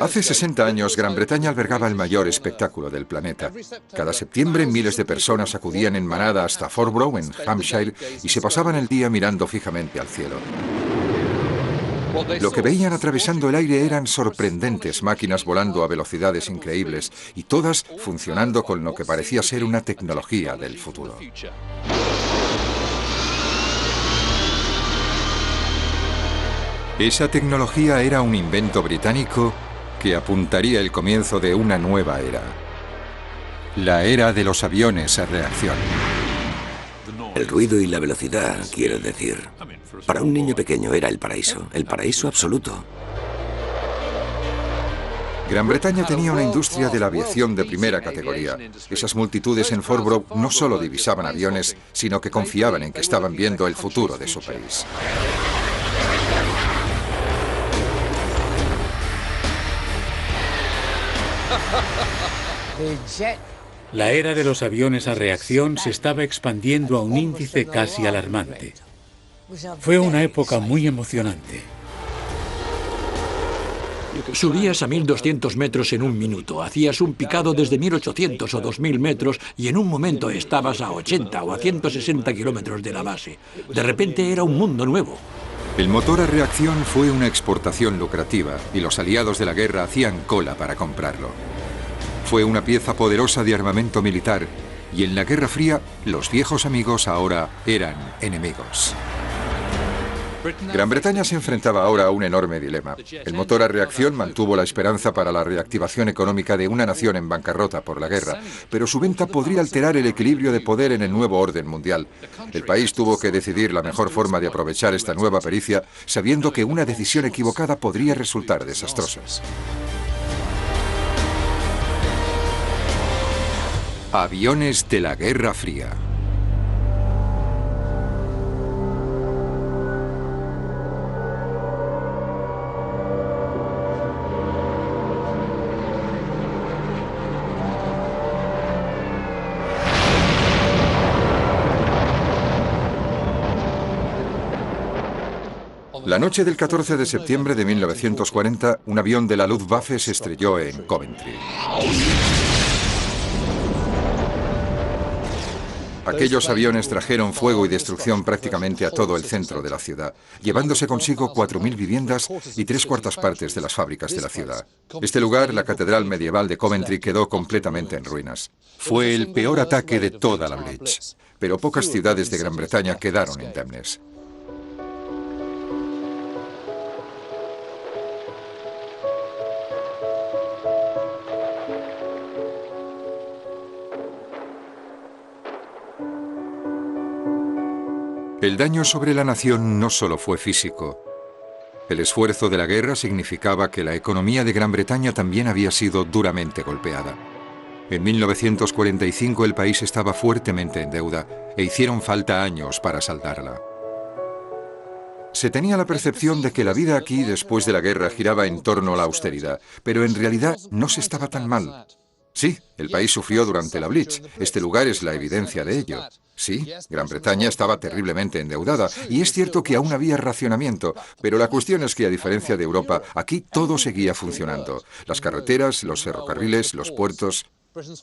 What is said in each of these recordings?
Hace 60 años, Gran Bretaña albergaba el mayor espectáculo del planeta. Cada septiembre, miles de personas acudían en manada hasta Forborough, en Hampshire, y se pasaban el día mirando fijamente al cielo. Lo que veían atravesando el aire eran sorprendentes máquinas volando a velocidades increíbles, y todas funcionando con lo que parecía ser una tecnología del futuro. Esa tecnología era un invento británico que apuntaría el comienzo de una nueva era. La era de los aviones a reacción. El ruido y la velocidad, quiero decir. Para un niño pequeño era el paraíso absoluto. Gran Bretaña tenía una industria de la aviación de primera categoría. Esas multitudes en Forborough no solo divisaban aviones, sino que confiaban en que estaban viendo el futuro de su país. La era de los aviones a reacción se estaba expandiendo a un índice casi alarmante. Fue una época muy emocionante. Subías a 1200 metros en un minuto, hacías un picado desde 1800 o 2000 metros y en un momento estabas a 80 o a 160 kilómetros de la base. De repente era un mundo nuevo. El motor a reacción fue una exportación lucrativa y los aliados de la guerra hacían cola para comprarlo. Fue una pieza poderosa de armamento militar y en la Guerra Fría los viejos amigos ahora eran enemigos. Gran Bretaña se enfrentaba ahora a un enorme dilema. El motor a reacción mantuvo la esperanza para la reactivación económica de una nación en bancarrota por la guerra, pero su venta podría alterar el equilibrio de poder en el nuevo orden mundial. El país tuvo que decidir la mejor forma de aprovechar esta nueva pericia, sabiendo que una decisión equivocada podría resultar desastrosa. Aviones de la Guerra Fría. La noche del 14 de septiembre de 1940, un avión de la Luftwaffe se estrelló en Coventry. Aquellos aviones trajeron fuego y destrucción prácticamente a todo el centro de la ciudad, llevándose consigo 4000 viviendas y 3/4 partes de las fábricas de la ciudad. Este lugar, la catedral medieval de Coventry, quedó completamente en ruinas. Fue el peor ataque de toda la Blitz, pero pocas ciudades de Gran Bretaña quedaron indemnes. El daño sobre la nación no solo fue físico. El esfuerzo de la guerra significaba que la economía de Gran Bretaña también había sido duramente golpeada. En 1945 el país estaba fuertemente en deuda e hicieron falta años para saldarla. Se tenía la percepción de que la vida aquí después de la guerra giraba en torno a la austeridad, pero en realidad no se estaba tan mal. Sí, el país sufrió durante la Blitz. Este lugar es la evidencia de ello. Sí, Gran Bretaña estaba terriblemente endeudada y es cierto que aún había racionamiento, pero la cuestión es que a diferencia de Europa, aquí todo seguía funcionando. Las carreteras, los ferrocarriles, los puertos.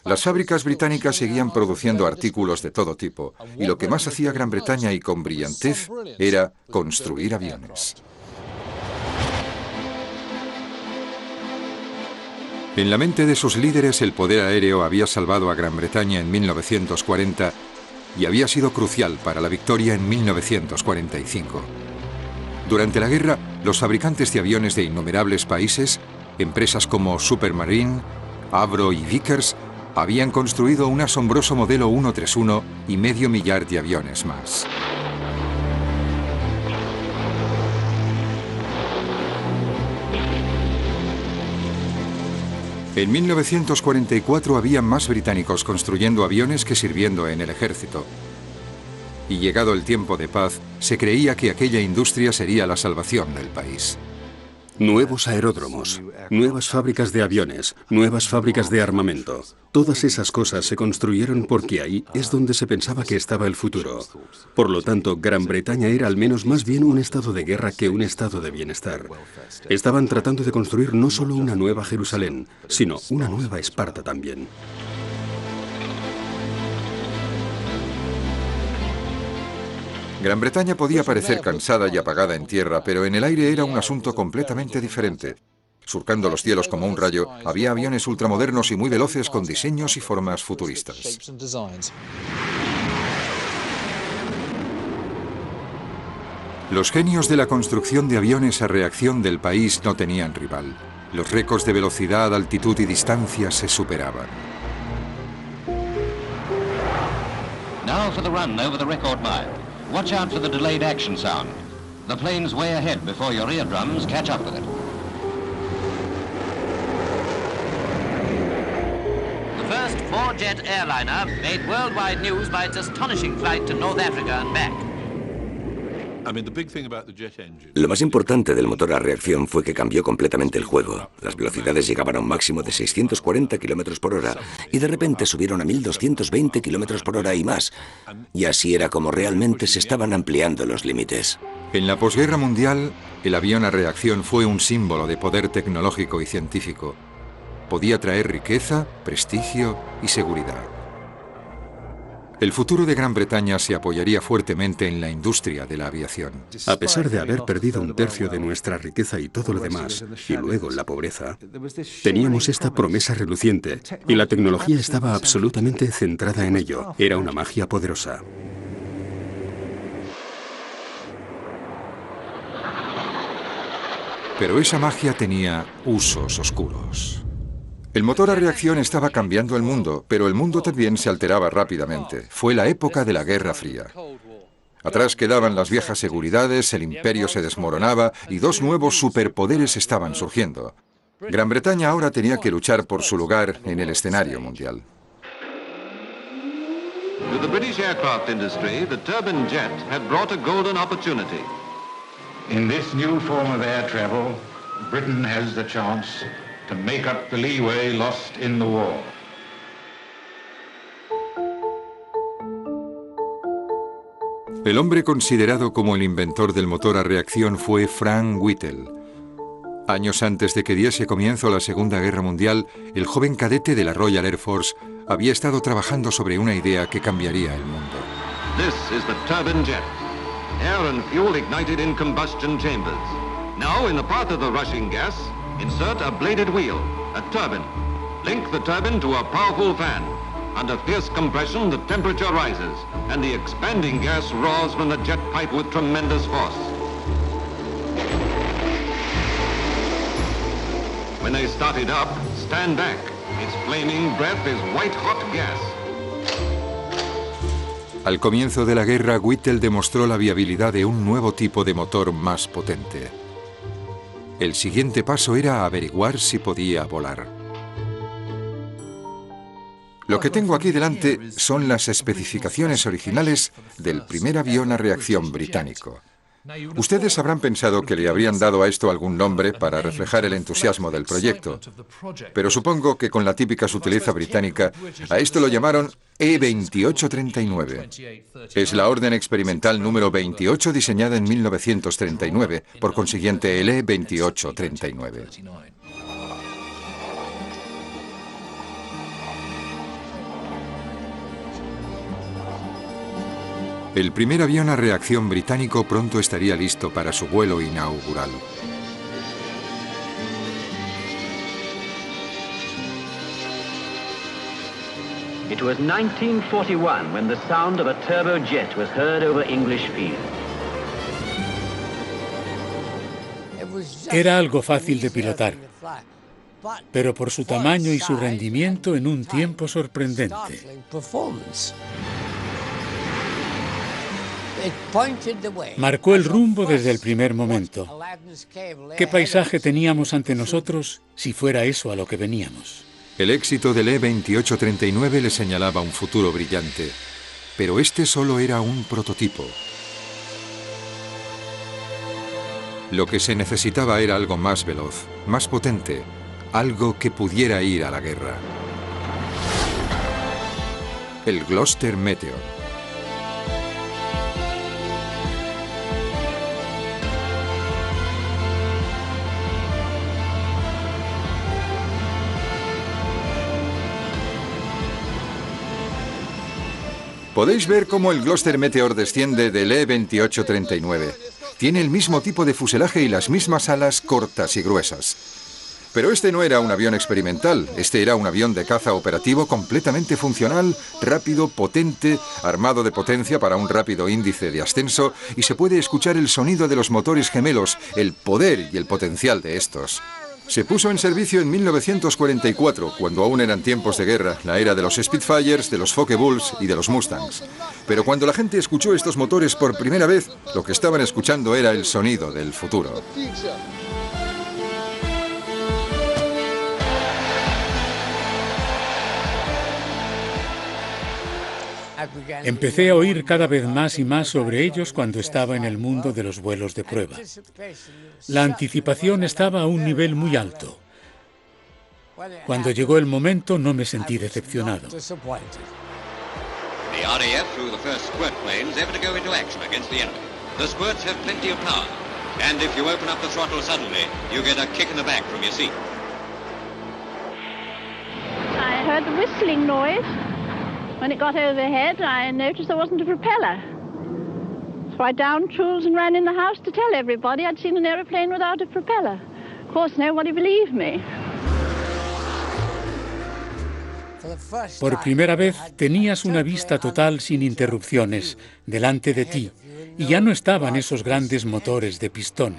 Las fábricas británicas seguían produciendo artículos de todo tipo y lo que más hacía Gran Bretaña y con brillantez era construir aviones. En la mente de sus líderes, el poder aéreo había salvado a Gran Bretaña en 1940 y había sido crucial para la victoria en 1945. Durante la guerra, los fabricantes de aviones de innumerables países, empresas como Supermarine, Avro y Vickers, habían construido un asombroso modelo 131 y medio millar de aviones más. En 1944 había más británicos construyendo aviones que sirviendo en el ejército. Y llegado el tiempo de paz, se creía que aquella industria sería la salvación del país. Nuevos aeródromos, nuevas fábricas de aviones, nuevas fábricas de armamento. Todas esas cosas se construyeron porque ahí es donde se pensaba que estaba el futuro. Por lo tanto, Gran Bretaña era al menos más bien un estado de guerra que un estado de bienestar. Estaban tratando de construir no solo una nueva Jerusalén, sino una nueva Esparta también. Gran Bretaña podía parecer cansada y apagada en tierra, pero en el aire era un asunto completamente diferente. Surcando los cielos como un rayo, había aviones ultramodernos y muy veloces con diseños y formas futuristas. Los genios de la construcción de aviones a reacción del país no tenían rival. Los récords de velocidad, altitud y distancia se superaban. Now for the run over the record mile. Watch out for the delayed action sound. The plane's way ahead before your eardrums catch up with it. The first four-jet airliner made worldwide news by its astonishing flight to North Africa and back. Lo más importante del motor a reacción fue que cambió completamente el juego. Las velocidades llegaban a un máximo de 640 km por hora y de repente subieron a 1220 km por hora y más. Y así era como realmente se estaban ampliando los límites. En la posguerra mundial, el avión a reacción fue un símbolo de poder tecnológico y científico. Podía traer riqueza, prestigio y seguridad. El futuro de Gran Bretaña se apoyaría fuertemente en la industria de la aviación. A pesar de haber perdido un tercio de nuestra riqueza y todo lo demás, y luego la pobreza, teníamos esta promesa reluciente, y la tecnología estaba absolutamente centrada en ello. Era una magia poderosa. Pero esa magia tenía usos oscuros. El motor a reacción estaba cambiando el mundo, pero el mundo también se alteraba rápidamente. Fue la época de la Guerra Fría. Atrás quedaban las viejas seguridades, el imperio se desmoronaba y dos nuevos superpoderes estaban surgiendo. Gran Bretaña ahora tenía que luchar por su lugar en el escenario mundial. To the British aircraft industry, the turbine jet had brought a golden opportunity. In this new form of air travel, Britain has the chance to make up the leeway lost in the war. El hombre considerado como el inventor del motor a reacción fue Frank Whittle. Años antes de que diese comienzo la Segunda Guerra Mundial, el joven cadete de la Royal Air Force había estado trabajando sobre una idea que cambiaría el mundo. This is the turbine jet. Air and fuel ignited in combustion chambers. Now, in the path of the rushing gas, insert a bladed wheel, a turbine. Link the turbine to a powerful fan. Under fierce compression, the temperature rises, and the expanding gas roars from the jet pipe with tremendous force. When they start it up, stand back. Its flaming breath is white-hot gas. Al comienzo de la guerra, Whittle demostró la viabilidad de un nuevo tipo de motor más potente. El siguiente paso era averiguar si podía volar. Lo que tengo aquí delante son las especificaciones originales del primer avión a reacción británico. Ustedes habrán pensado que le habrían dado a esto algún nombre para reflejar el entusiasmo del proyecto, pero supongo que con la típica sutileza británica, a esto lo llamaron E-2839. Es la orden experimental número 28 diseñada en 1939, por consiguiente el E-2839. El primer avión a reacción británico pronto estaría listo para su vuelo inaugural. It was 1941 when the sound of a turbojet was heard over English fields. Era algo fácil de pilotar, pero por su tamaño y su rendimiento en un tiempo sorprendente. Marcó el rumbo desde el primer momento. ¿Qué paisaje teníamos ante nosotros si fuera eso a lo que veníamos? El éxito del E-2839 le señalaba un futuro brillante, pero este solo era un prototipo. Lo que se necesitaba era algo más veloz, más potente, algo que pudiera ir a la guerra. El Gloster Meteor. Podéis ver cómo el Gloster Meteor desciende del E-2839. Tiene el mismo tipo de fuselaje y las mismas alas cortas y gruesas. Pero este no era un avión experimental, este era un avión de caza operativo completamente funcional, rápido, potente, armado de potencia para un rápido índice de ascenso, y se puede escuchar el sonido de los motores gemelos, el poder y el potencial de estos. Se puso en servicio en 1944, cuando aún eran tiempos de guerra, la era de los Spitfires, de los Focke-Wulfs y de los Mustangs. Pero cuando la gente escuchó estos motores por primera vez, lo que estaban escuchando era el sonido del futuro. Empecé a oír cada vez más y más sobre ellos cuando estaba en el mundo de los vuelos de prueba. La anticipación estaba a un nivel muy alto. Cuando llegó el momento, no me sentí decepcionado. The RAF flew the first squirt planes ever to go into action against the enemy. The squirts have plenty of power, and if you open up the throttle suddenly, you get a kick in the back from your seat. I heard the whistling noise. When it got overhead, I noticed there wasn't a propeller. So I downed tools and ran in the house to tell everybody I'd seen an aeroplane without a propeller. Of course, nobody believed me. Por primera vez tenías una vista total sin interrupciones delante de ti y ya no estaban esos grandes motores de pistón.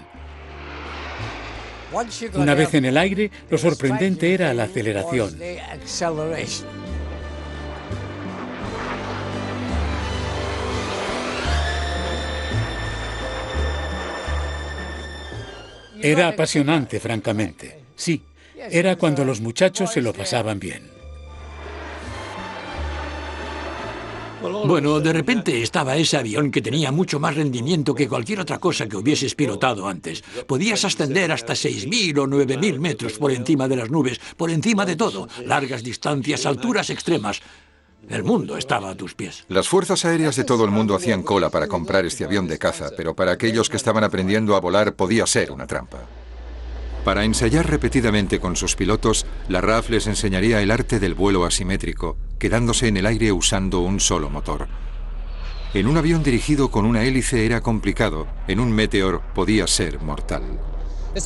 Una vez en el aire, lo sorprendente era la aceleración. Era apasionante, francamente. Sí, era cuando los muchachos se lo pasaban bien. Bueno, de repente estaba ese avión que tenía mucho más rendimiento que cualquier otra cosa que hubieses pilotado antes. Podías ascender hasta 6.000 o 9.000 metros por encima de las nubes, por encima de todo, largas distancias, alturas extremas. El mundo estaba a tus pies. Las fuerzas aéreas de todo el mundo hacían cola para comprar este avión de caza, pero para aquellos que estaban aprendiendo a volar podía ser una trampa. Para ensayar repetidamente con sus pilotos, la RAF les enseñaría el arte del vuelo asimétrico, quedándose en el aire usando un solo motor. En un avión dirigido con una hélice era complicado, en un Meteor podía ser mortal.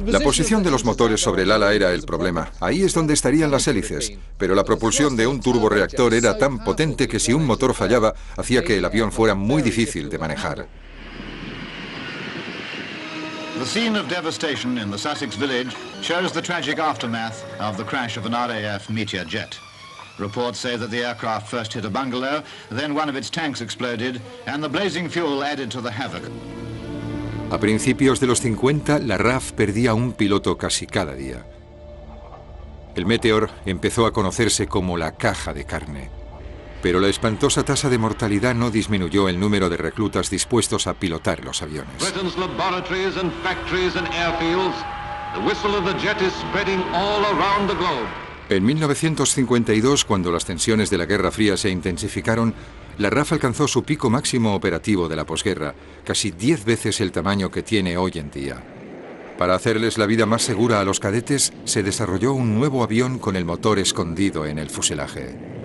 La posición de los motores sobre el ala era el problema. Ahí es donde estarían las hélices, pero la propulsión de un turborreactor era tan potente que si un motor fallaba, hacía que el avión fuera muy difícil de manejar. The scene of devastation in the Sussex village shows the tragic aftermath of the crash of an RAF Meteor jet. Reports say that the aircraft first hit a bungalow, then one of its tanks exploded, and the blazing fuel added to the havoc. A principios de los 50, la RAF perdía un piloto casi cada día. El Meteor empezó a conocerse como la caja de carne. Pero la espantosa tasa de mortalidad no disminuyó el número de reclutas dispuestos a pilotar los aviones. Britain's laboratories and factories and airfields. The whistle of the jet is spreading all around the globe. En 1952, cuando las tensiones de la Guerra Fría se intensificaron, la RAF alcanzó su pico máximo operativo de la posguerra, casi 10 veces el tamaño que tiene hoy en día. Para hacerles la vida más segura a los cadetes, se desarrolló un nuevo avión con el motor escondido en el fuselaje.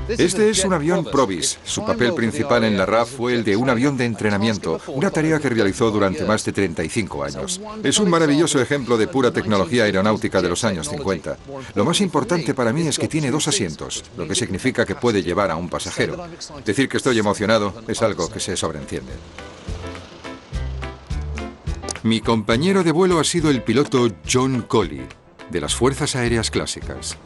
Este es un avión Provis. Su papel principal en la RAF fue el de un avión de entrenamiento, una tarea que realizó durante más de 35 años. Es un maravilloso ejemplo de pura tecnología aeronáutica de los años 50. Lo más importante para mí es que tiene 2 asientos, lo que significa que puede llevar a un pasajero. Decir que estoy emocionado es algo que se sobreentiende. Mi compañero de vuelo ha sido el piloto John Colley, de las Fuerzas Aéreas Clásicas.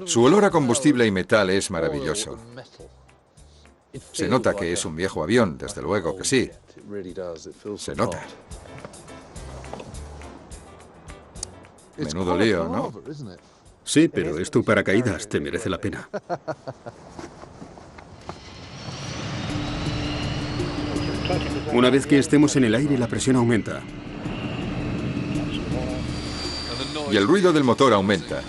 Su olor a combustible y metal es maravilloso. Se nota que es un viejo avión, desde luego que sí. Se nota. Menudo lío, ¿no? Sí, pero es tu paracaídas, te merece la pena. Una vez que estemos en el aire, la presión aumenta. Y el ruido del motor aumenta.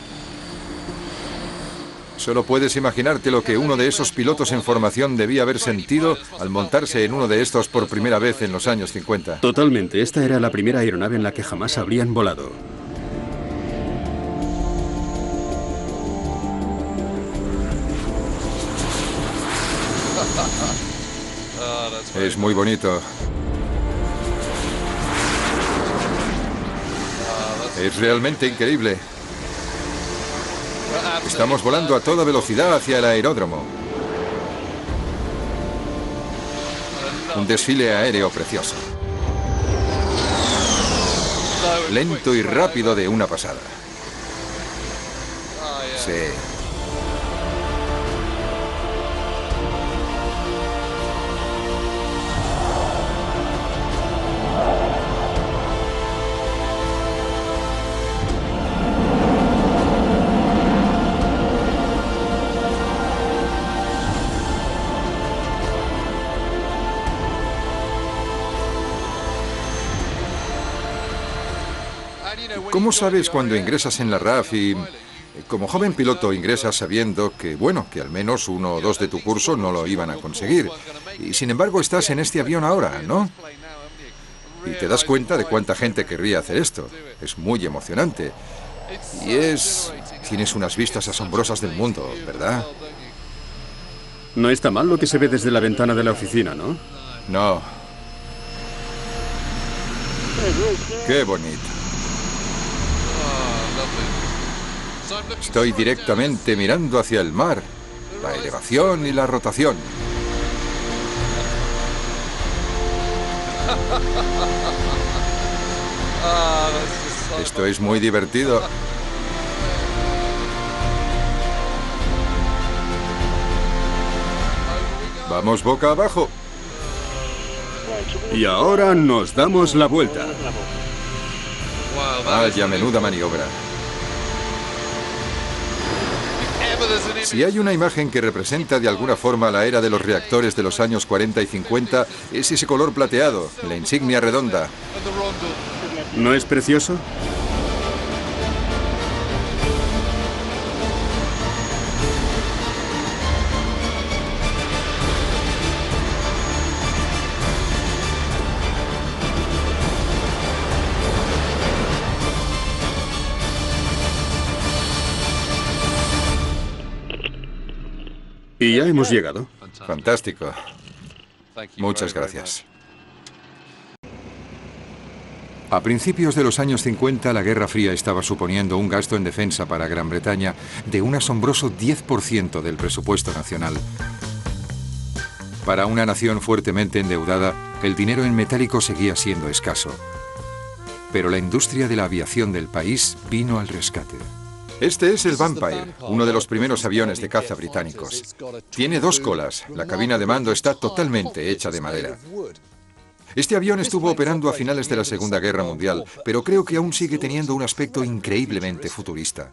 Solo puedes imaginarte lo que uno de esos pilotos en formación debía haber sentido al montarse en uno de estos por primera vez en los años 50. Totalmente, esta era la primera aeronave en la que jamás habrían volado. Es muy bonito. Es realmente increíble. Estamos volando a toda velocidad hacia el aeródromo. Un desfile aéreo precioso. Lento y rápido de una pasada. Sí. ¿Cómo sabes cuando ingresas en la RAF y como joven piloto ingresas sabiendo que, bueno, que al menos 1 o 2 de tu curso no lo iban a conseguir? Y sin embargo estás en este avión ahora, ¿no? Y te das cuenta de cuánta gente querría hacer esto. Es muy emocionante. Y tienes unas vistas asombrosas del mundo, ¿verdad? No está mal lo que se ve desde la ventana de la oficina, ¿no? No. Qué bonito. Estoy directamente mirando hacia el mar, la elevación y la rotación. Esto es muy divertido. Vamos boca abajo. Y ahora nos damos la vuelta. Vaya menuda maniobra. Si hay una imagen que representa de alguna forma la era de los reactores de los años 40 y 50, es ese color plateado, la insignia redonda. ¿No es precioso? Y ya hemos llegado. Fantástico. Muchas gracias. A principios de los años 50, la Guerra Fría estaba suponiendo un gasto en defensa para Gran Bretaña de un asombroso 10% del presupuesto nacional. Para una nación fuertemente endeudada, el dinero en metálico seguía siendo escaso. Pero la industria de la aviación del país vino al rescate. Este es el Vampire, uno de los primeros aviones de caza británicos. Tiene 2 colas, la cabina de mando está totalmente hecha de madera. Este avión estuvo operando a finales de la Segunda Guerra Mundial, pero creo que aún sigue teniendo un aspecto increíblemente futurista.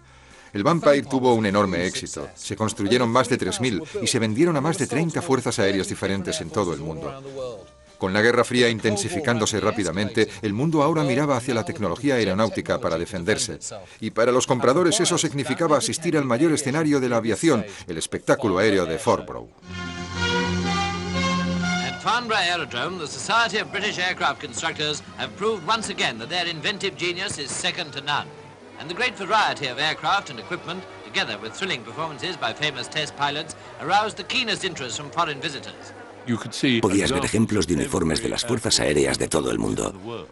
El Vampire tuvo un enorme éxito. Se construyeron más de 3.000 y se vendieron a más de 30 fuerzas aéreas diferentes en todo el mundo. Con la Guerra Fría intensificándose rápidamente, el mundo ahora miraba hacia la tecnología aeronáutica para defenderse. Y para los compradores eso significaba asistir al mayor escenario de la aviación, el espectáculo aéreo de Farnborough. At Farnborough Aerodrome, the Society of British Aircraft Constructors have proved once again that their inventive genius is second to none. And the great variety of aircraft and equipment, together with thrilling performances by famous test pilots, aroused the keenest interest from foreign visitors. Podías ver ejemplos de uniformes de las fuerzas aéreas de todo el mundo.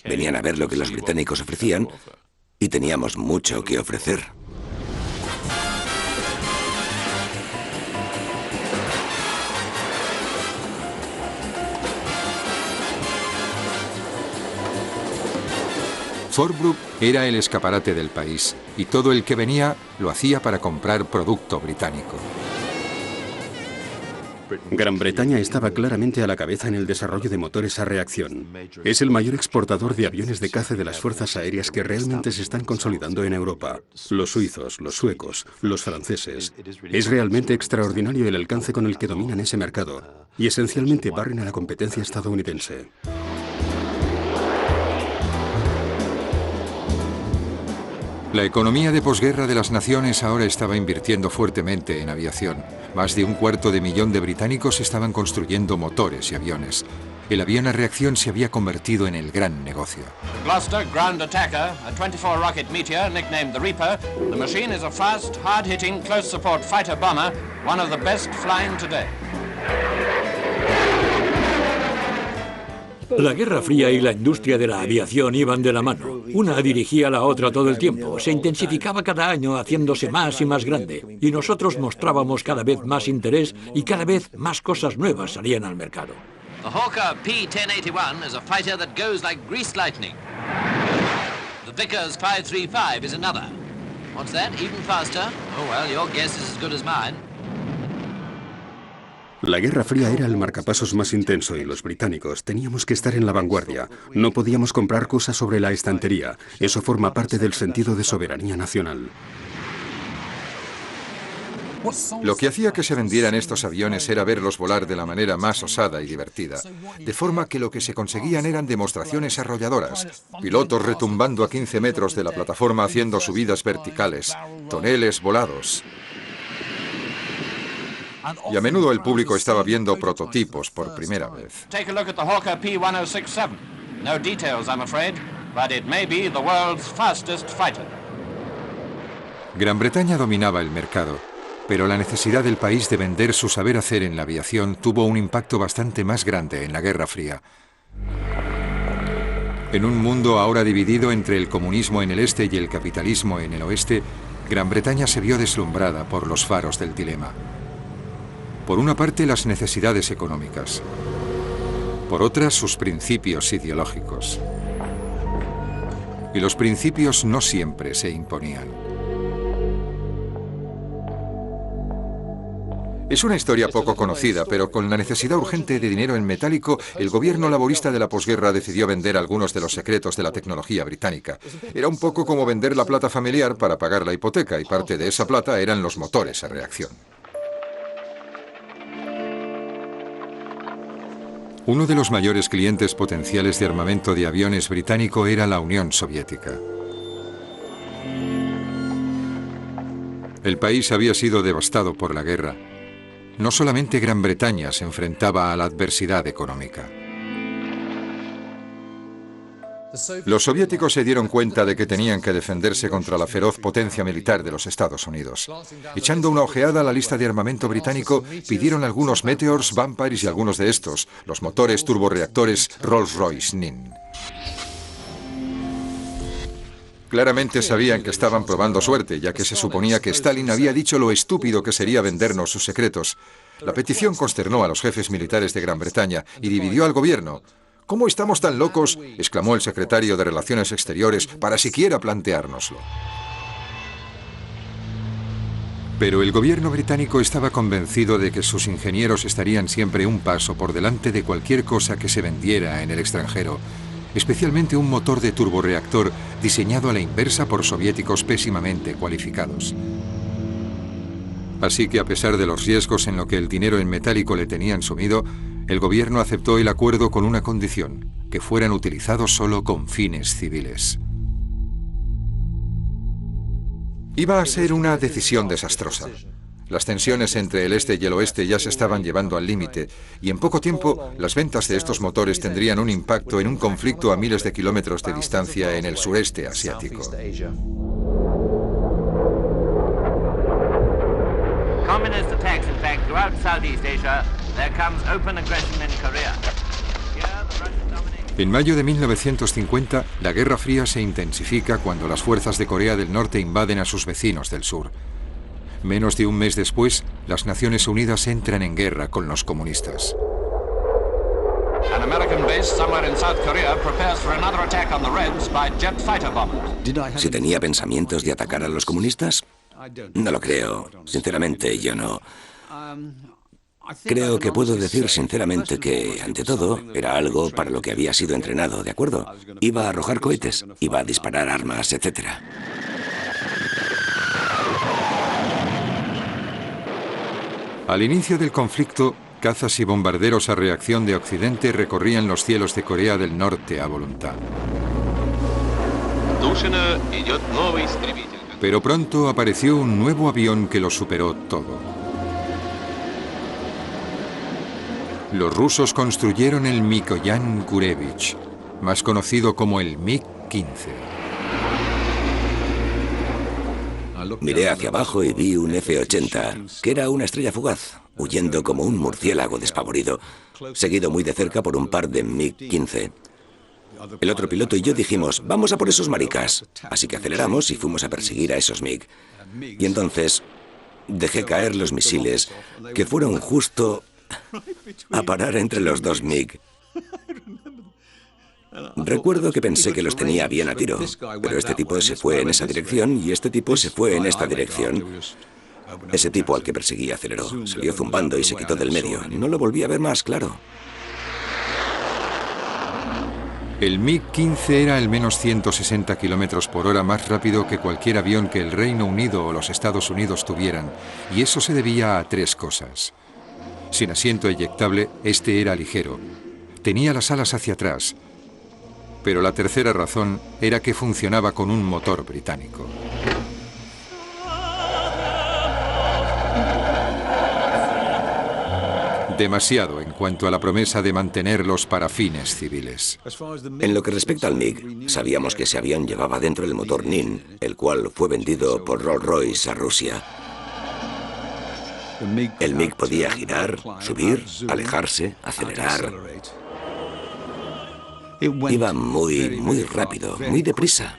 Venían a ver lo que los británicos ofrecían y teníamos mucho que ofrecer. Farnborough era el escaparate del país y todo el que venía lo hacía para comprar producto británico. Gran Bretaña estaba claramente a la cabeza en el desarrollo de motores a reacción. Es el mayor exportador de aviones de caza de las fuerzas aéreas que realmente se están consolidando en Europa. Los suizos, los suecos, los franceses. Es realmente extraordinario el alcance con el que dominan ese mercado y esencialmente barren a la competencia estadounidense. La economía de posguerra de las naciones ahora estaba invirtiendo fuertemente en aviación. Más de 250.000 de británicos estaban construyendo motores y aviones. El avión a reacción se había convertido en el gran negocio. Gloucester Ground Attacker, a 24-rocket Meteor nicknamed the Reaper. The machine is a fast, hard-hitting, close-support fighter bomber, one of the best flying today. La Guerra Fría y la industria de la aviación iban de la mano. Una dirigía a la otra todo el tiempo. Se intensificaba cada año, haciéndose más y más grande. Y nosotros mostrábamos cada vez más interés y cada vez más cosas nuevas salían al mercado. The Hawker P-1081 is a fighter that goes like greased lightning. The Vickers 535 is another. What's that? Even faster? Oh, well, your guess is as good as mine. La Guerra Fría era el marcapasos más intenso y los británicos teníamos que estar en la vanguardia. No podíamos comprar cosas sobre la estantería. Eso forma parte del sentido de soberanía nacional. Lo que hacía que se vendieran estos aviones era verlos volar de la manera más osada y divertida, de forma que lo que se conseguían eran demostraciones arrolladoras, pilotos retumbando a 15 metros de la plataforma haciendo subidas verticales, toneles volados. Y a menudo el público estaba viendo prototipos por primera vez. Take a look at the Hawker P1067. No details, I'm afraid, but it may be the world's fastest fighter. Gran Bretaña dominaba el mercado, pero la necesidad del país de vender su saber hacer en la aviación tuvo un impacto bastante más grande en la Guerra Fría. En un mundo ahora dividido entre el comunismo en el este y el capitalismo en el oeste, Gran Bretaña se vio deslumbrada por los faros del dilema. Por una parte, las necesidades económicas. Por otra, sus principios ideológicos. Y los principios no siempre se imponían. Es una historia poco conocida, pero con la necesidad urgente de dinero en metálico, el gobierno laborista de la posguerra decidió vender algunos de los secretos de la tecnología británica. Era un poco como vender la plata familiar para pagar la hipoteca, y parte de esa plata eran los motores a reacción. Uno de los mayores clientes potenciales de armamento de aviones británico era la Unión Soviética. El país había sido devastado por la guerra. No solamente Gran Bretaña se enfrentaba a la adversidad económica. Los soviéticos se dieron cuenta de que tenían que defenderse contra la feroz potencia militar de los Estados Unidos. Echando una ojeada a la lista de armamento británico, pidieron algunos Meteors, Vampires y algunos de estos, los motores turborreactores Rolls-Royce Nin. Claramente sabían que estaban probando suerte, ya que se suponía que Stalin había dicho lo estúpido que sería vendernos sus secretos. La petición consternó a los jefes militares de Gran Bretaña y dividió al gobierno. ¿Cómo estamos tan locos?, exclamó el secretario de Relaciones Exteriores, para siquiera planteárnoslo. Pero el gobierno británico estaba convencido de que sus ingenieros estarían siempre un paso por delante de cualquier cosa que se vendiera en el extranjero, especialmente un motor de turborreactor diseñado a la inversa por soviéticos pésimamente cualificados. Así que a pesar de los riesgos en lo que el dinero en metálico le tenían sumido, el gobierno aceptó el acuerdo con una condición, que fueran utilizados solo con fines civiles. Iba a ser una decisión desastrosa. Las tensiones entre el este y el oeste ya se estaban llevando al límite, y en poco tiempo las ventas de estos motores tendrían un impacto en un conflicto a miles de kilómetros de distancia en el sureste asiático. Communist attacks, in fact, throughout Southeast Asia. There comes open aggression in Korea. En mayo de 1950, la Guerra Fría se intensifica cuando las fuerzas de Corea del Norte invaden a sus vecinos del sur. Menos de un mes después, las Naciones Unidas entran en guerra con los comunistas. An American base somewhere in South Korea prepares for another attack on the Reds by jet fighter bombers. ¿Si tenía pensamientos de atacar a los comunistas? No lo creo. Sinceramente, yo no. Creo que puedo decir sinceramente que, ante todo, era algo para lo que había sido entrenado, ¿de acuerdo? Iba a arrojar cohetes, iba a disparar armas, etc. Al inicio del conflicto, cazas y bombarderos a reacción de Occidente recorrían los cielos de Corea del Norte a voluntad. Pero pronto apareció un nuevo avión que lo superó todo. Los rusos construyeron el Mikoyan Gurevich, más conocido como el MiG-15. Miré hacia abajo y vi un F-80, que era una estrella fugaz, huyendo como un murciélago despavorido, seguido muy de cerca por un par de MiG-15. El otro piloto y yo dijimos, vamos a por esos maricas. Así que aceleramos y fuimos a perseguir a esos MiG. Y entonces dejé caer los misiles, que fueron justo a parar entre los dos MiG. Recuerdo que pensé que los tenía bien a tiro, pero este tipo se fue en esa dirección y este tipo se fue en esta dirección. Ese tipo al que perseguí aceleró, salió zumbando y se quitó del medio. No lo volví a ver más, claro. El MiG-15 era al menos 160 kilómetros por hora más rápido que cualquier avión que el Reino Unido o los Estados Unidos tuvieran, y eso se debía a tres cosas. Sin asiento eyectable, este era ligero. Tenía las alas hacia atrás. Pero la tercera razón era que funcionaba con un motor británico. Demasiado en cuanto a la promesa de mantenerlos para fines civiles. En lo que respecta al MiG, sabíamos que ese avión llevaba dentro el motor NIN, el cual fue vendido por Rolls-Royce a Rusia. El MiG podía girar, subir, alejarse, acelerar. Iba muy rápido, muy deprisa.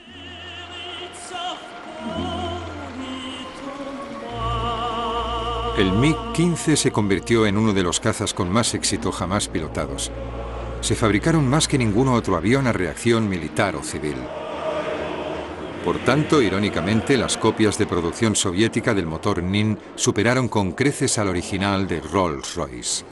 El MiG-15 se convirtió en uno de los cazas con más éxito jamás pilotados. Se fabricaron más que ningún otro avión a reacción militar o civil. Por tanto, irónicamente, las copias de producción soviética del motor NIN superaron con creces al original de Rolls-Royce.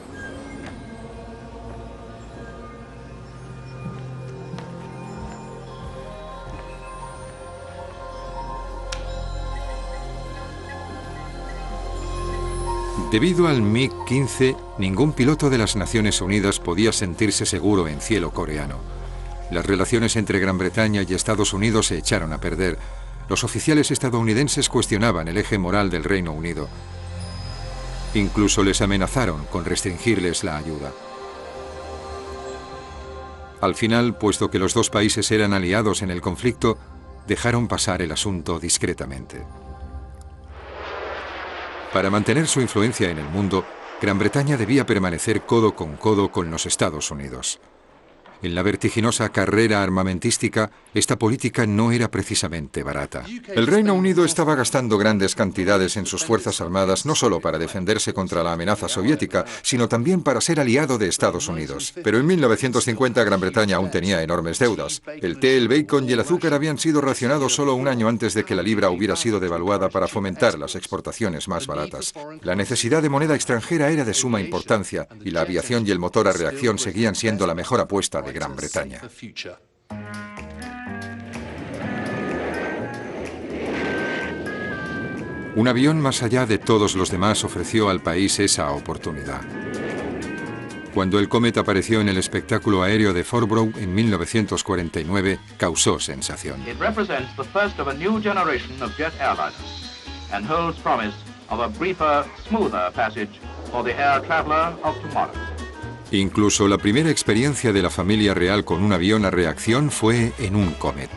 Debido al MiG-15, ningún piloto de las Naciones Unidas podía sentirse seguro en cielo coreano. Las relaciones entre Gran Bretaña y Estados Unidos se echaron a perder. Los oficiales estadounidenses cuestionaban el eje moral del Reino Unido. Incluso les amenazaron con restringirles la ayuda. Al final, puesto que los dos países eran aliados en el conflicto, dejaron pasar el asunto discretamente. Para mantener su influencia en el mundo, Gran Bretaña debía permanecer codo con los Estados Unidos. En la vertiginosa carrera armamentística, esta política no era precisamente barata. El Reino Unido estaba gastando grandes cantidades en sus fuerzas armadas no solo para defenderse contra la amenaza soviética, sino también para ser aliado de Estados Unidos. Pero en 1950 Gran Bretaña aún tenía enormes deudas. El té, el bacon y el azúcar habían sido racionados solo un año antes de que la libra hubiera sido devaluada para fomentar las exportaciones más baratas. La necesidad de moneda extranjera era de suma importancia y la aviación y el motor a reacción seguían siendo la mejor apuesta de Gran Bretaña. Un avión más allá de todos los demás ofreció al país esa oportunidad. Cuando el Comet apareció en el espectáculo aéreo de Farnborough en 1949, causó sensación. It represents the first of a new generation of jet airliners and holds promise of a briefer, smoother passage for the air traveler of tomorrow. Incluso la primera experiencia de la familia real con un avión a reacción fue en un Comet.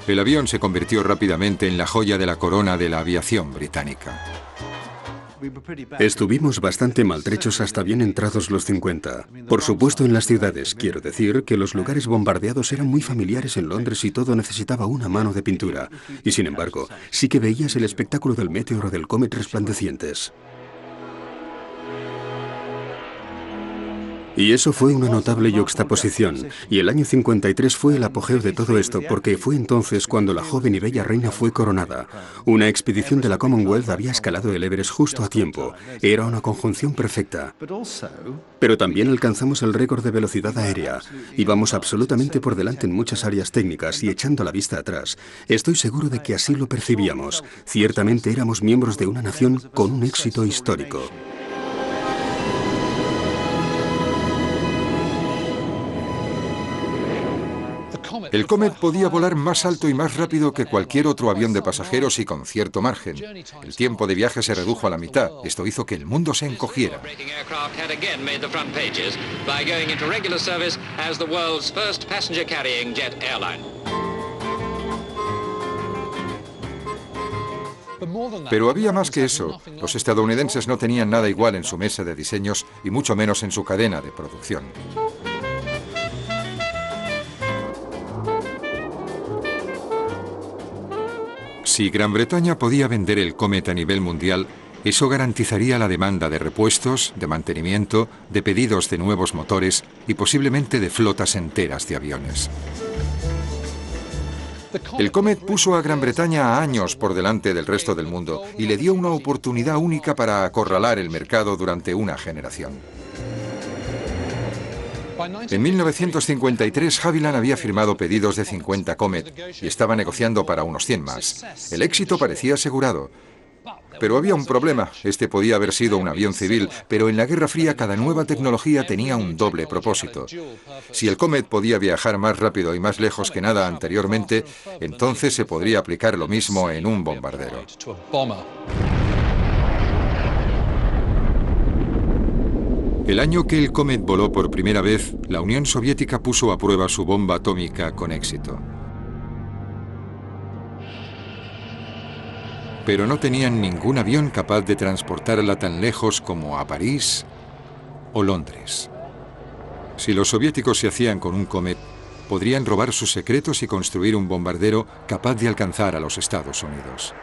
El avión se convirtió rápidamente en la joya de la corona de la aviación británica. Estuvimos bastante maltrechos hasta bien entrados los 50. Por supuesto en las ciudades, quiero decir que los lugares bombardeados eran muy familiares en Londres y todo necesitaba una mano de pintura. Y sin embargo, sí que veías el espectáculo del meteoro del Comet resplandecientes. Y eso fue una notable yuxtaposición, y el año 53 fue el apogeo de todo esto, porque fue entonces cuando la joven y bella reina fue coronada. Una expedición de la Commonwealth había escalado el Everest justo a tiempo. Era una conjunción perfecta. Pero también alcanzamos el récord de velocidad aérea. Íbamos absolutamente por delante en muchas áreas técnicas y echando la vista atrás, estoy seguro de que así lo percibíamos. Ciertamente éramos miembros de una nación con un éxito histórico. El Comet podía volar más alto y más rápido que cualquier otro avión de pasajeros y con cierto margen. El tiempo de viaje se redujo a la mitad. Esto hizo que el mundo se encogiera. Pero había más que eso. Los estadounidenses no tenían nada igual en su mesa de diseños y mucho menos en su cadena de producción. Si Gran Bretaña podía vender el Comet a nivel mundial, eso garantizaría la demanda de repuestos, de mantenimiento, de pedidos de nuevos motores y posiblemente de flotas enteras de aviones. El Comet puso a Gran Bretaña a años por delante del resto del mundo y le dio una oportunidad única para acorralar el mercado durante una generación. En 1953, Havilland había firmado pedidos de 50 Comet y estaba negociando para unos 100 más. El éxito parecía asegurado. Pero había un problema. Este podía haber sido un avión civil, pero en la Guerra Fría cada nueva tecnología tenía un doble propósito. Si el Comet podía viajar más rápido y más lejos que nada anteriormente, entonces se podría aplicar lo mismo en un bombardero. El año que el Comet voló por primera vez, la Unión Soviética puso a prueba su bomba atómica con éxito. Pero no tenían ningún avión capaz de transportarla tan lejos como a París o Londres. Si los soviéticos se hacían con un Comet, podrían robar sus secretos y construir un bombardero capaz de alcanzar a los Estados Unidos.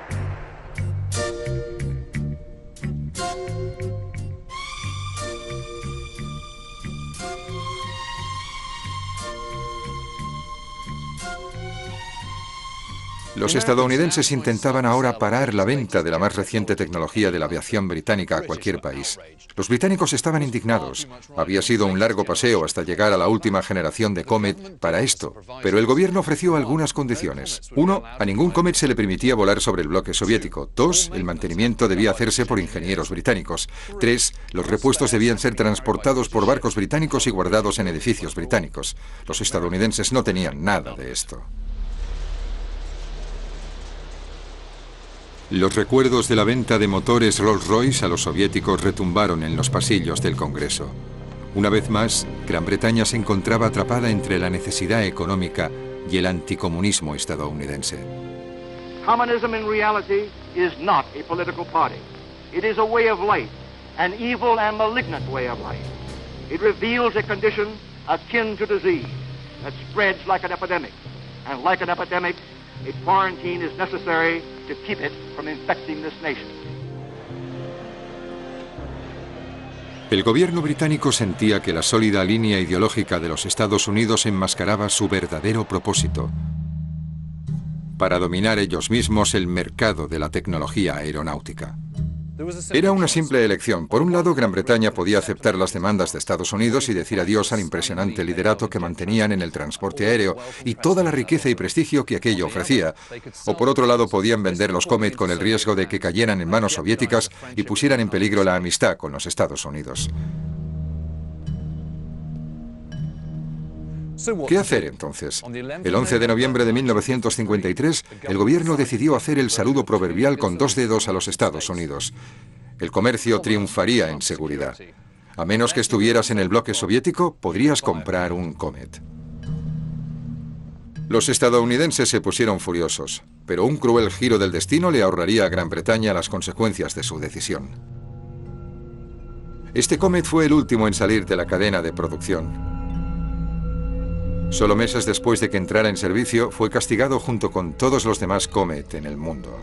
Los estadounidenses intentaban ahora parar la venta de la más reciente tecnología de la aviación británica a cualquier país. Los británicos estaban indignados. Había sido un largo paseo hasta llegar a la última generación de Comet para esto, pero el gobierno ofreció algunas condiciones. 1. A ningún Comet se le permitía volar sobre el bloque soviético. 2. El mantenimiento debía hacerse por ingenieros británicos. 3. Los repuestos debían ser transportados por barcos británicos y guardados en edificios británicos. Los estadounidenses no tenían nada de esto. Los recuerdos de la venta de motores Rolls-Royce a los soviéticos retumbaron en los pasillos del Congreso. Una vez más, Gran Bretaña se encontraba atrapada entre la necesidad económica y el anticomunismo estadounidense. Communism in reality is not a political party. It is a way of life, an evil and malignant way of life. It reveals a condition akin to disease that spreads like an epidemic, and like an epidemic, a quarantine is necessary to keep it from infecting this nation. El gobierno británico sentía que la sólida línea ideológica de los Estados Unidos enmascaraba su verdadero propósito: para dominar ellos mismos el mercado de la tecnología aeronáutica. Era una simple elección. Por un lado, Gran Bretaña podía aceptar las demandas de Estados Unidos y decir adiós al impresionante liderato que mantenían en el transporte aéreo y toda la riqueza y prestigio que aquello ofrecía. O por otro lado, podían vender los Comet con el riesgo de que cayeran en manos soviéticas y pusieran en peligro la amistad con los Estados Unidos. ¿Qué hacer entonces? El 11 de noviembre de 1953, el gobierno decidió hacer el saludo proverbial con 2 dedos a los Estados Unidos. El comercio triunfaría en seguridad. A menos que estuvieras en el bloque soviético, podrías comprar un Comet. Los estadounidenses se pusieron furiosos, pero un cruel giro del destino le ahorraría a Gran Bretaña las consecuencias de su decisión. Este Comet fue el último en salir de la cadena de producción. Solo meses después de que entrara en servicio, fue castigado junto con todos los demás Comet en el mundo.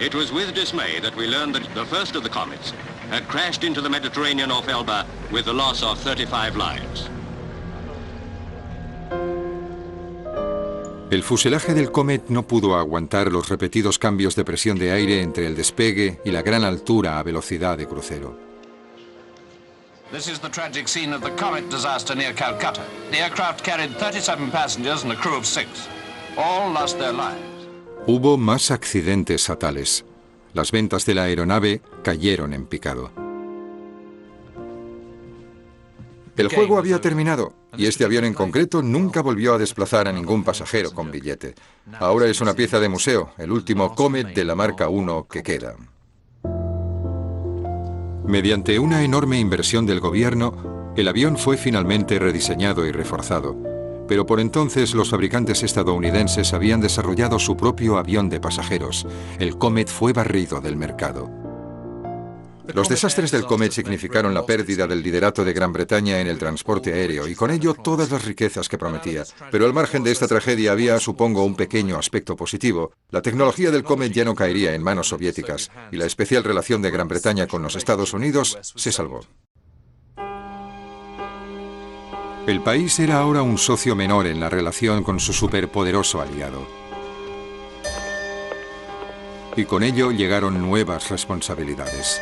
It was with dismay that we learned that the first of the comets had crashed into the Mediterranean off Elba with the loss of 35 lives. El fuselaje del Comet no pudo aguantar los repetidos cambios de presión de aire entre el despegue y la gran altura a velocidad de crucero. This is the tragic scene of the Comet disaster near Calcutta. The aircraft carried 37 passengers and a crew of 6. All lost their lives. Hubo más accidentes fatales. Las ventas de la aeronave cayeron en picado. El juego había terminado y este avión en concreto nunca volvió a desplazar a ningún pasajero con billete. Ahora es una pieza de museo, el último Comet de la marca 1 que queda. Mediante una enorme inversión del gobierno, el avión fue finalmente rediseñado y reforzado. Pero por entonces los fabricantes estadounidenses habían desarrollado su propio avión de pasajeros. El Comet fue barrido del mercado. Los desastres del Comet significaron la pérdida del liderato de Gran Bretaña en el transporte aéreo y con ello todas las riquezas que prometía. Pero al margen de esta tragedia había, supongo, un pequeño aspecto positivo. La tecnología del Comet ya no caería en manos soviéticas y la especial relación de Gran Bretaña con los Estados Unidos se salvó. El país era ahora un socio menor en la relación con su superpoderoso aliado. Y con ello llegaron nuevas responsabilidades.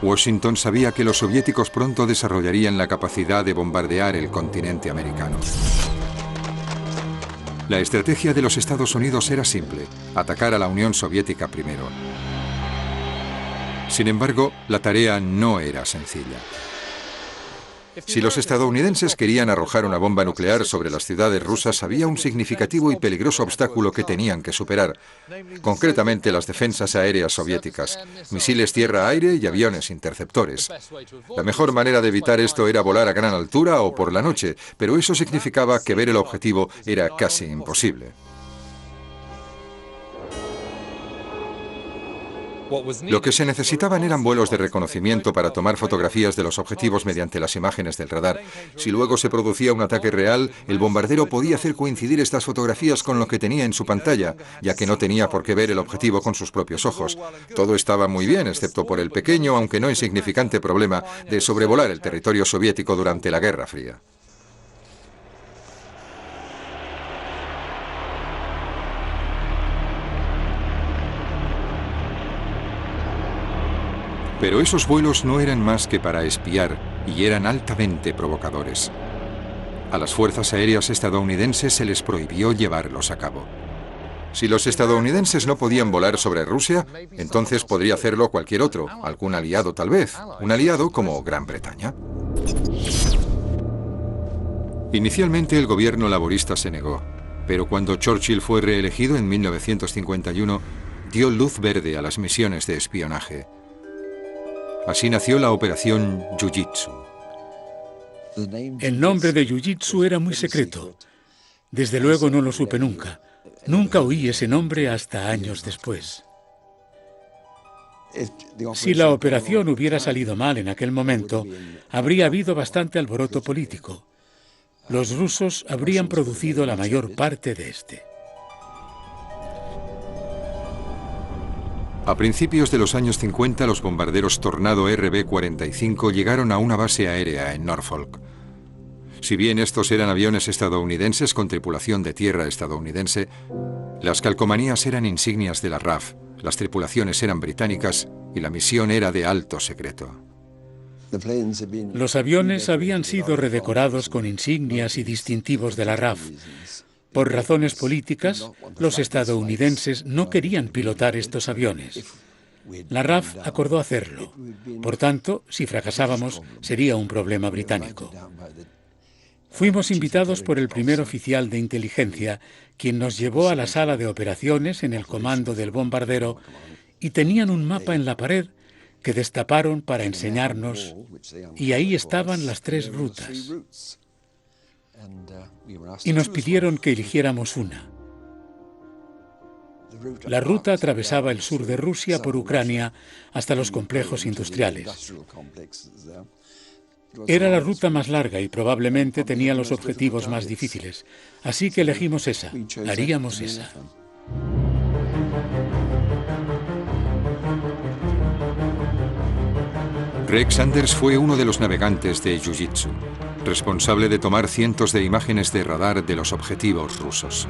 Washington sabía que los soviéticos pronto desarrollarían la capacidad de bombardear el continente americano. La estrategia de los Estados Unidos era simple: atacar a la Unión Soviética primero. Sin embargo, la tarea no era sencilla. Si los estadounidenses querían arrojar una bomba nuclear sobre las ciudades rusas, había un significativo y peligroso obstáculo que tenían que superar, concretamente las defensas aéreas soviéticas, misiles tierra-aire y aviones interceptores. La mejor manera de evitar esto era volar a gran altura o por la noche, pero eso significaba que ver el objetivo era casi imposible. Lo que se necesitaban eran vuelos de reconocimiento para tomar fotografías de los objetivos mediante las imágenes del radar. Si luego se producía un ataque real, el bombardero podía hacer coincidir estas fotografías con lo que tenía en su pantalla, ya que no tenía por qué ver el objetivo con sus propios ojos. Todo estaba muy bien, excepto por el pequeño, aunque no insignificante problema de sobrevolar el territorio soviético durante la Guerra Fría. Pero esos vuelos no eran más que para espiar y eran altamente provocadores. A las fuerzas aéreas estadounidenses se les prohibió llevarlos a cabo. Si los estadounidenses no podían volar sobre Rusia, entonces podría hacerlo cualquier otro, algún aliado tal vez, un aliado como Gran Bretaña. Inicialmente el gobierno laborista se negó, pero cuando Churchill fue reelegido en 1951, dio luz verde a las misiones de espionaje. Así nació la operación Jiu-Jitsu. El nombre de Jiu-Jitsu era muy secreto. Desde luego no lo supe nunca. Nunca oí ese nombre hasta años después. Si la operación hubiera salido mal en aquel momento, habría habido bastante alboroto político. Los rusos habrían producido la mayor parte de este. A principios de los años 50, los bombarderos Tornado RB-45 llegaron a una base aérea en Norfolk. Si bien estos eran aviones estadounidenses con tripulación de tierra estadounidense, las calcomanías eran insignias de la RAF, las tripulaciones eran británicas y la misión era de alto secreto. Los aviones habían sido redecorados con insignias y distintivos de la RAF. Por razones políticas, los estadounidenses no querían pilotar estos aviones. La RAF acordó hacerlo. Por tanto, si fracasábamos, sería un problema británico. Fuimos invitados por el primer oficial de inteligencia, quien nos llevó a la sala de operaciones en el comando del bombardero, y tenían un mapa en la pared que destaparon para enseñarnos, y ahí estaban las 3 rutas. Y nos pidieron que eligiéramos una. La ruta atravesaba el sur de Rusia por Ucrania hasta los complejos industriales. Era la ruta más larga y probablemente tenía los objetivos más difíciles, así que elegimos esa, haríamos esa. Rex Sanders fue uno de los navegantes de Jiu-Jitsu, responsable de tomar cientos de imágenes de radar de los objetivos rusos.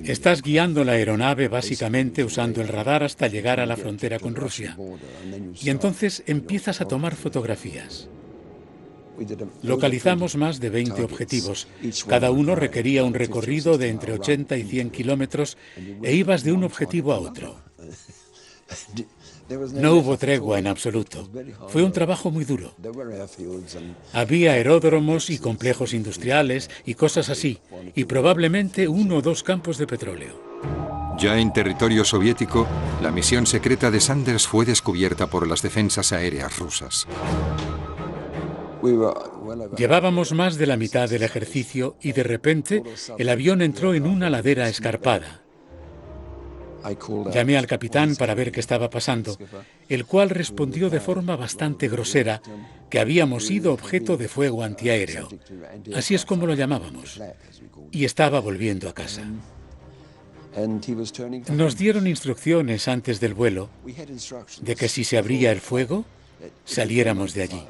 Estás guiando la aeronave básicamente usando el radar hasta llegar a la frontera con Rusia. Y entonces empiezas a tomar fotografías. Localizamos más de 20 objetivos. Cada uno requería un recorrido de entre 80 y 100 kilómetros e ibas de un objetivo a otro. No hubo tregua en absoluto. Fue un trabajo muy duro. Había aeródromos y complejos industriales y cosas así, y probablemente 1 o 2 campos de petróleo. Ya en territorio soviético, la misión secreta de Sanders fue descubierta por las defensas aéreas rusas. Llevábamos más de la mitad del ejercicio y de repente el avión entró en una ladera escarpada. Llamé al capitán para ver qué estaba pasando, el cual respondió de forma bastante grosera que habíamos sido objeto de fuego antiaéreo. Así es como lo llamábamos. Y estaba volviendo a casa. Nos dieron instrucciones antes del vuelo de que si se abría el fuego, saliéramos de allí.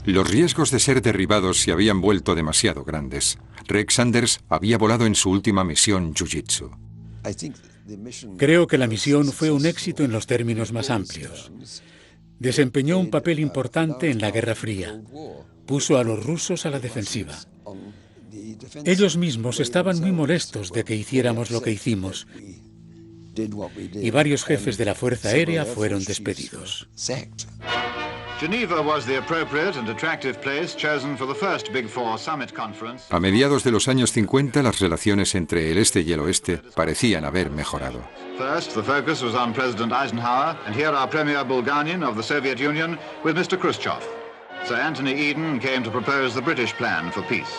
Los riesgos de ser derribados se habían vuelto demasiado grandes. Rex Sanders había volado en su última misión Jiu-Jitsu. Creo que la misión fue un éxito en los términos más amplios. Desempeñó un papel importante en la Guerra Fría. Puso a los rusos a la defensiva. Ellos mismos estaban muy molestos de que hiciéramos lo que hicimos. Y varios jefes de la Fuerza Aérea fueron despedidos. Geneva was the appropriate and attractive place chosen for the first Big Four summit conference. A mediados de los años 50, las relaciones entre el este y el oeste parecían haber mejorado. First, the focus was on President Eisenhower, and here our Premier Bulgarian of the Soviet Union with Mr. Khrushchev. Sir Anthony Eden came to propose the British plan for peace.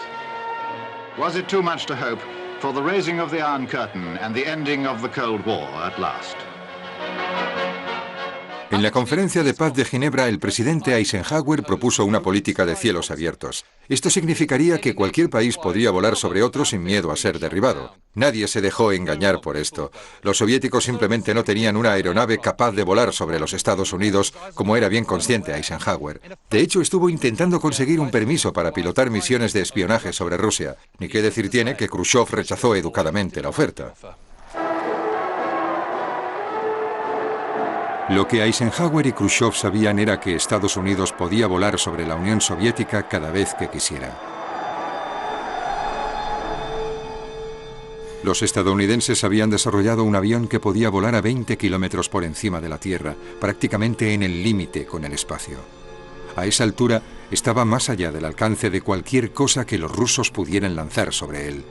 Was it too much to hope for the raising of the Iron Curtain and the ending of the Cold War at last? En la Conferencia de Paz de Ginebra, el presidente Eisenhower propuso una política de cielos abiertos. Esto significaría que cualquier país podría volar sobre otro sin miedo a ser derribado. Nadie se dejó engañar por esto. Los soviéticos simplemente no tenían una aeronave capaz de volar sobre los Estados Unidos, como era bien consciente Eisenhower. De hecho, estuvo intentando conseguir un permiso para pilotar misiones de espionaje sobre Rusia. Ni qué decir tiene que Khrushchev rechazó educadamente la oferta. Lo que Eisenhower y Khrushchev sabían era que Estados Unidos podía volar sobre la Unión Soviética cada vez que quisiera. Los estadounidenses habían desarrollado un avión que podía volar a 20 kilómetros por encima de la Tierra, prácticamente en el límite con el espacio. A esa altura estaba más allá del alcance de cualquier cosa que los rusos pudieran lanzar sobre él.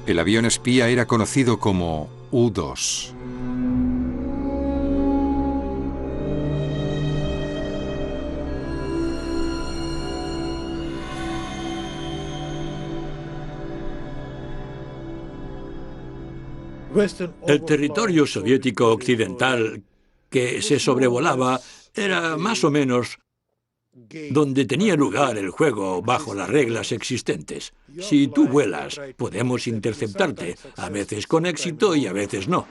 El avión espía era conocido como U-2. El territorio soviético occidental que se sobrevolaba era más o menos donde tenía lugar el juego bajo las reglas existentes. Si tú vuelas, podemos interceptarte, a veces con éxito y a veces no.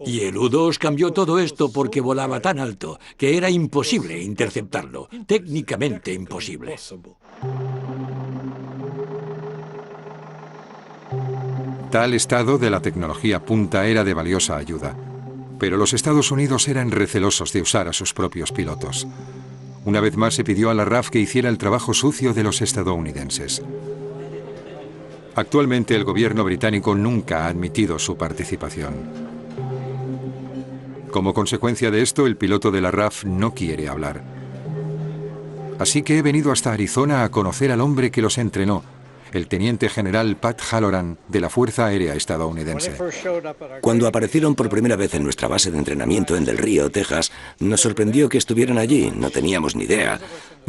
Y el U-2 cambió todo esto porque volaba tan alto que era imposible interceptarlo, técnicamente imposible. Tal estado de la tecnología punta era de valiosa ayuda, pero los Estados Unidos eran recelosos de usar a sus propios pilotos. Una vez más se pidió a la RAF que hiciera el trabajo sucio de los estadounidenses. Actualmente el gobierno británico nunca ha admitido su participación. Como consecuencia de esto, el piloto de la RAF no quiere hablar. Así que he venido hasta Arizona a conocer al hombre que los entrenó, el teniente general Pat Halloran de la Fuerza Aérea estadounidense. Cuando aparecieron por primera vez en nuestra base de entrenamiento en Del Río, Texas, nos sorprendió que estuvieran allí. No teníamos ni idea.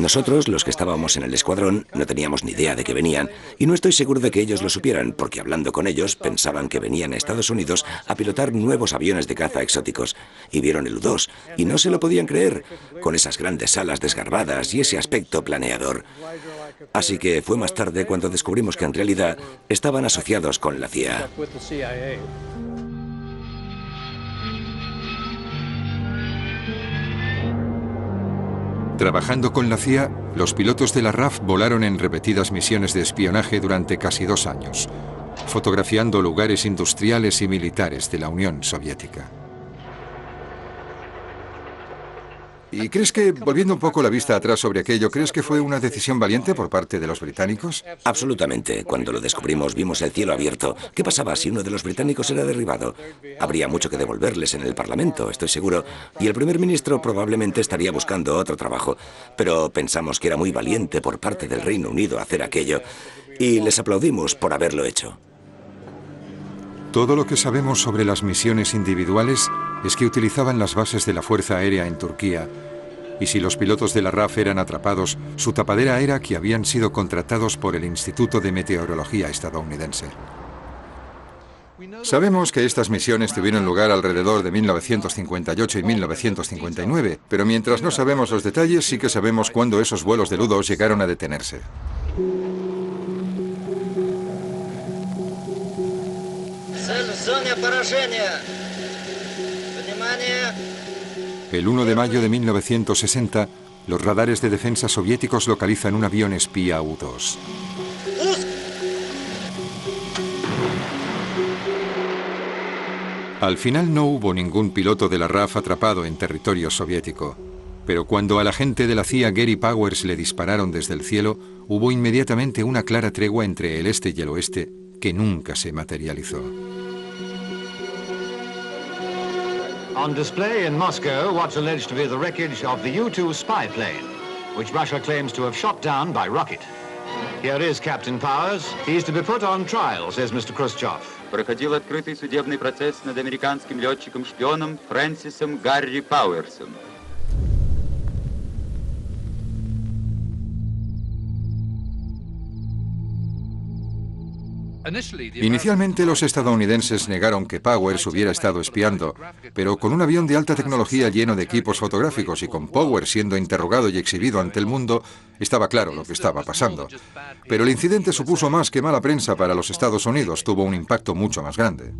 Nosotros, los que estábamos en el escuadrón, no teníamos ni idea de que venían, y no estoy seguro de que ellos lo supieran, porque hablando con ellos pensaban que venían a Estados Unidos a pilotar nuevos aviones de caza exóticos, y vieron el U-2, y no se lo podían creer, con esas grandes alas desgarbadas y ese aspecto planeador. Así que fue más tarde cuando descubrimos que en realidad estaban asociados con la CIA. Trabajando con la CIA, los pilotos de la RAF volaron en repetidas misiones de espionaje durante casi 2 años, fotografiando lugares industriales y militares de la Unión Soviética. ¿Y crees que, volviendo un poco la vista atrás sobre aquello, crees que fue una decisión valiente por parte de los británicos? Absolutamente. Cuando lo descubrimos, vimos el cielo abierto. ¿Qué pasaba si uno de los británicos era derribado? Habría mucho que devolverles en el Parlamento, estoy seguro, y el primer ministro probablemente estaría buscando otro trabajo. Pero pensamos que era muy valiente por parte del Reino Unido hacer aquello, y les aplaudimos por haberlo hecho. Todo lo que sabemos sobre las misiones individuales es que utilizaban las bases de la Fuerza Aérea en Turquía, y si los pilotos de la RAF eran atrapados, su tapadera era que habían sido contratados por el Instituto de Meteorología estadounidense. Sabemos que estas misiones tuvieron lugar alrededor de 1958 y 1959, pero mientras no sabemos los detalles, sí que sabemos cuándo esos vuelos del U-2 llegaron a detenerse. El 1 de mayo de 1960, los radares de defensa soviéticos localizan un avión espía U-2. Al final no hubo ningún piloto de la RAF atrapado en territorio soviético, pero cuando al agente de la CIA Gary Powers le dispararon desde el cielo, hubo inmediatamente una clara tregua entre el este y el oeste que nunca se materializó. On display in Moscow, what's alleged to be the wreckage of the U-2 spy plane, which Russia claims to have shot down by rocket. Here is Captain Powers. He's to be put on trial, says Mr. Khrushchev. Проходил открытый судебный процесс над американским летчиком-шпионом Фрэнсисом Гарри Пауэрсом. Inicialmente los estadounidenses negaron que Powers hubiera estado espiando, pero con un avión de alta tecnología lleno de equipos fotográficos y con Powers siendo interrogado y exhibido ante el mundo, estaba claro lo que estaba pasando. Pero el incidente supuso más que mala prensa para los Estados Unidos, tuvo un impacto mucho más grande.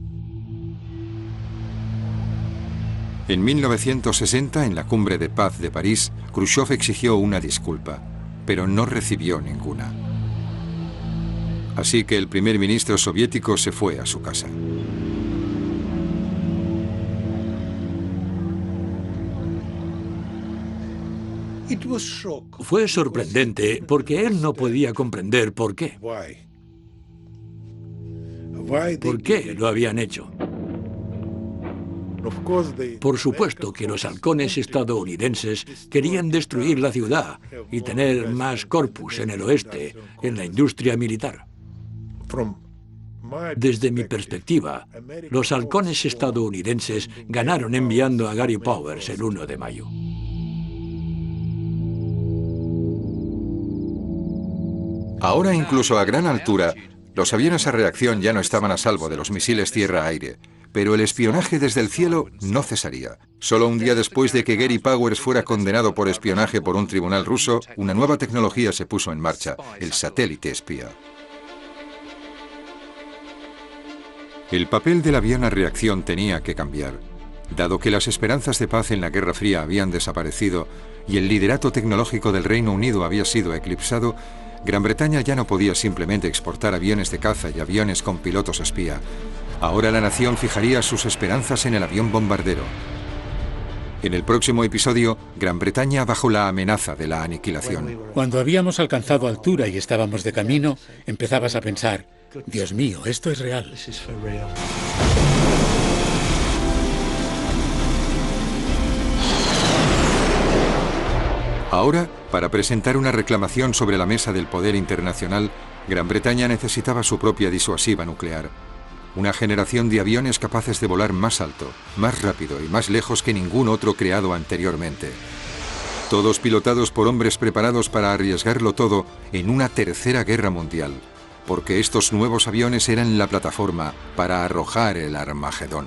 En 1960, en la Cumbre de Paz de París, Khrushchev exigió una disculpa, pero no recibió ninguna. Así que el primer ministro soviético se fue a su casa. Fue sorprendente porque él no podía comprender por qué. ¿Por qué lo habían hecho? Por supuesto que los halcones estadounidenses querían destruir la ciudad y tener más corpus en el oeste, en la industria militar. Desde mi perspectiva, los halcones estadounidenses ganaron enviando a Gary Powers el 1 de mayo. Ahora, incluso a gran altura, los aviones a reacción ya no estaban a salvo de los misiles tierra-aire, pero el espionaje desde el cielo no cesaría. Solo un día después de que Gary Powers fuera condenado por espionaje por un tribunal ruso, una nueva tecnología se puso en marcha, el satélite espía. El papel del avión a reacción tenía que cambiar. Dado que las esperanzas de paz en la Guerra Fría habían desaparecido y el liderato tecnológico del Reino Unido había sido eclipsado, Gran Bretaña ya no podía simplemente exportar aviones de caza y aviones con pilotos espía. Ahora la nación fijaría sus esperanzas en el avión bombardero. En el próximo episodio, Gran Bretaña bajo la amenaza de la aniquilación. Cuando habíamos alcanzado altura y estábamos de camino, empezabas a pensar: Dios mío, esto es real. Ahora, para presentar una reclamación sobre la mesa del poder internacional, Gran Bretaña necesitaba su propia disuasiva nuclear. Una generación de aviones capaces de volar más alto, más rápido y más lejos que ningún otro creado anteriormente. todos pilotados por hombres preparados para arriesgarlo todo en una tercera guerra mundial, porque estos nuevos aviones eran la plataforma para arrojar el Armagedón.